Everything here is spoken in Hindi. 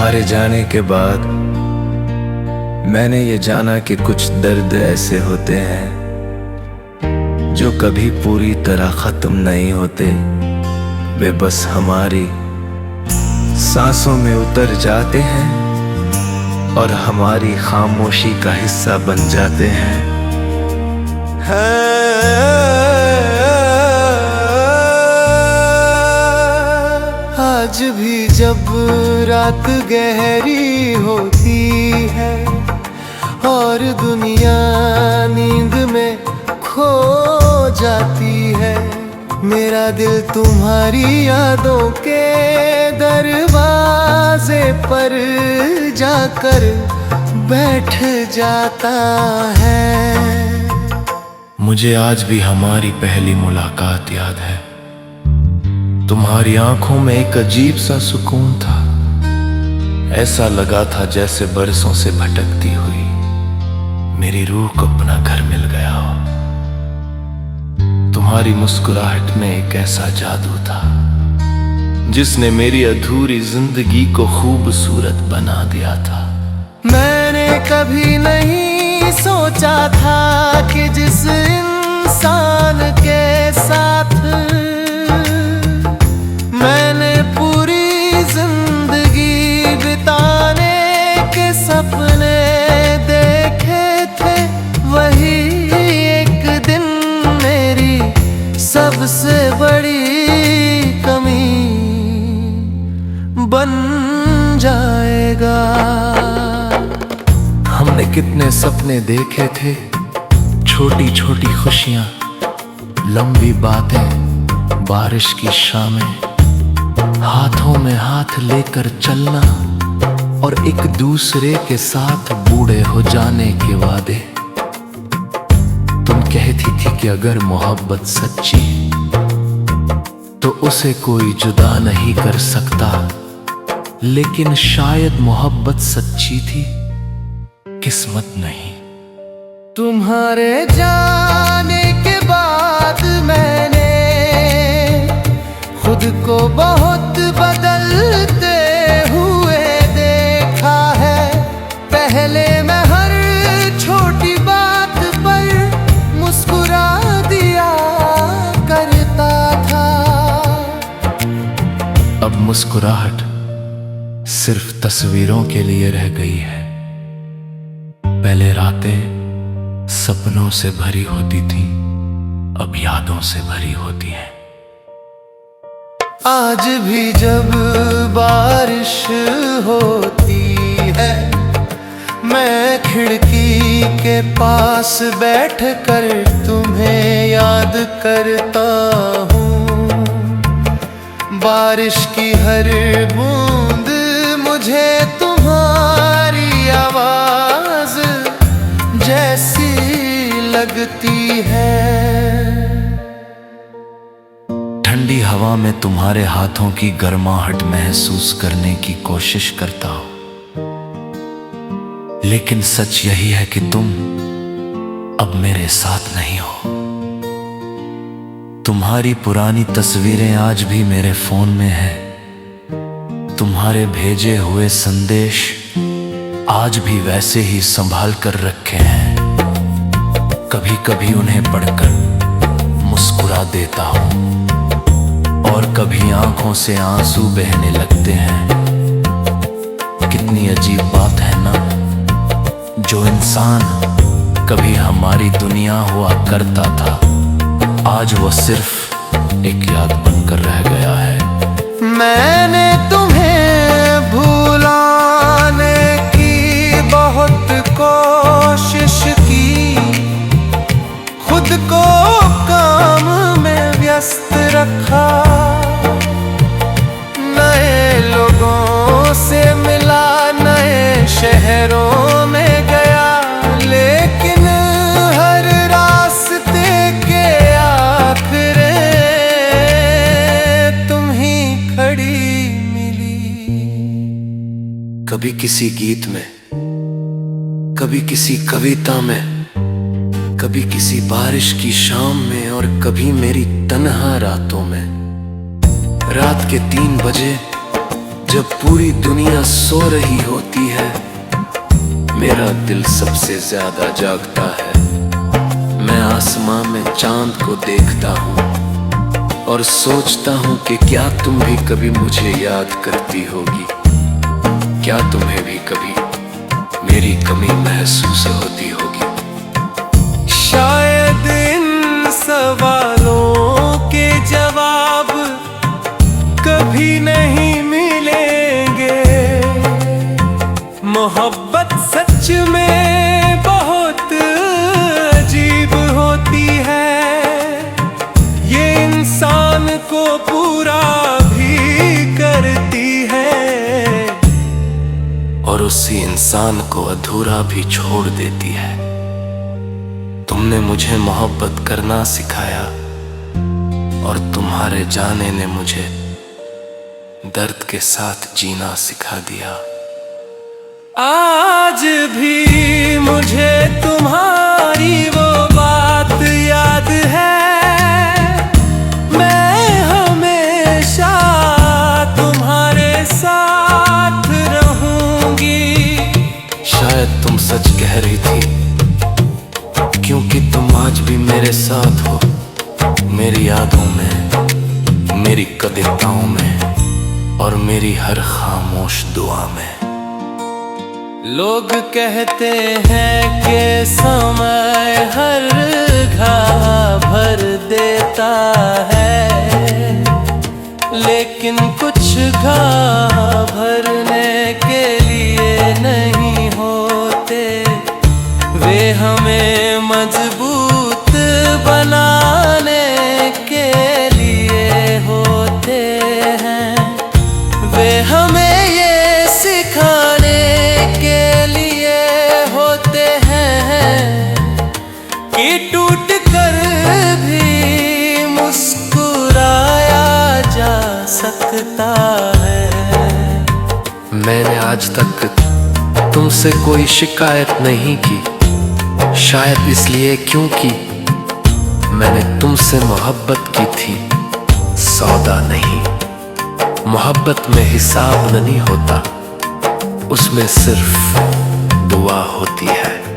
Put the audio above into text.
तुम्हारे जाने के बाद मैंने ये जाना कि कुछ दर्द ऐसे होते हैं जो कभी पूरी तरह खत्म नहीं होते। वे बस हमारी सांसों में उतर जाते हैं और हमारी खामोशी का हिस्सा बन जाते हैं। आज भी जब रात गहरी होती है और दुनिया नींद में खो जाती है, मेरा दिल तुम्हारी यादों के दरवाजे पर जाकर बैठ जाता है। मुझे आज भी हमारी पहली मुलाकात याद है। तुम्हारी आंखों में एक अजीब सा सुकून था। ऐसा लगा था जैसे बरसों से भटकती हुई मेरी रूह को अपना घर मिल गया हो। तुम्हारी मुस्कुराहट में एक ऐसा जादू था जिसने मेरी अधूरी जिंदगी को खूबसूरत बना दिया था। मैंने कभी नहीं सोचा था कि जिस इंसान के साथ मैंने पूरी जिंदगी बिताने के सपने देखे थे, वही एक दिन मेरी सबसे बड़ी कमी बन जाएगा। हमने कितने सपने देखे थे, छोटी छोटी खुशियां, लंबी बातें, बारिश की शामें, हाथों में हाथ लेकर चलना और एक दूसरे के साथ बूढ़े हो जाने के वादे। तुम कहती थी कि अगर मोहब्बत सच्ची तो उसे कोई जुदा नहीं कर सकता, लेकिन शायद मोहब्बत सच्ची थी, किस्मत नहीं। तुम्हारे जाने के बाद मैंने खुद को बहुत बदलते हुए देखा है। पहले मैं हर छोटी बात पर मुस्कुरा दिया करता था, अब मुस्कुराहट सिर्फ तस्वीरों के लिए रह गई है। पहले रातें सपनों से भरी होती थी, अब यादों से भरी होती हैं। आज भी जब बारिश होती है, मैं खिड़की के पास बैठकर तुम्हें याद करता हूँ। बारिश की हर बूंद मुझे तुम्हारी आवाज जैसी लगती है। ठंडी हवा में तुम्हारे हाथों की गर्माहट महसूस करने की कोशिश करता हूं, लेकिन सच यही है कि तुम अब मेरे साथ नहीं हो। तुम्हारी पुरानी तस्वीरें आज भी मेरे फोन में हैं। तुम्हारे भेजे हुए संदेश आज भी वैसे ही संभाल कर रखे हैं। कभी कभी उन्हें पढ़कर मुस्कुरा देता हूं और कभी आंखों से आंसू बहने लगते हैं। कितनी अजीब बात है ना, जो इंसान कभी हमारी दुनिया हुआ करता था, आज वो सिर्फ एक याद बनकर रह गया है। मैंने तुम्हें भुलाने की बहुत कोशिश की, खुद को काम में व्यस्त रखा, नए लोगों से मिला, नए शहरों में गया, लेकिन हर रास्ते के आखिरे तुम ही खड़ी मिली। कभी किसी गीत में, कभी किसी कविता में, कभी किसी बारिश की शाम में और कभी मेरी तन्हा रातों में। रात के 3 बजे जब पूरी दुनिया सो रही होती है, मेरा दिल सबसे ज्यादा जागता है। मैं आसमां में चांद को देखता हूँ और सोचता हूँ कि क्या तुम भी कभी मुझे याद करती होगी, क्या तुम्हें भी कभी मेरी कमी महसूस होती होगी। शायद इन सवालों के जवाब कभी नहीं मिलेंगे। मोहब्बत सच में बहुत अजीब होती है, ये इंसान को पूरा भी करती है और उसी इंसान को अधूरा भी छोड़ देती है। तुमने मुझे मोहब्बत करना सिखाया और तुम्हारे जाने ने मुझे दर्द के साथ जीना सिखा दिया। आज भी मुझे तुम्हारी वो बात याद है, मैं हमेशा तुम्हारे साथ रहूंगी। शायद तुम सच कह रही थी, क्योंकि तुम आज भी मेरे साथ हो, मेरी यादों में, मेरी कविताओं में और मेरी हर खामोश दुआ में। लोग कहते हैं कि समय हर घाव भर देता है, लेकिन कुछ घाव भरने के लिए नहीं होते, वे हमें मजबूत बनाने के लिए होते हैं। वे हमें ये सिखाने के लिए होते हैं कि टूट कर भी मुस्कुराया जा सकता है। मैंने आज तक तुमसे कोई शिकायत नहीं की, शायद इसलिए क्योंकि मैंने तुमसे मोहब्बत की थी, सौदा नहीं। मोहब्बत में हिसाब नहीं होता, उसमें सिर्फ दुआ होती है।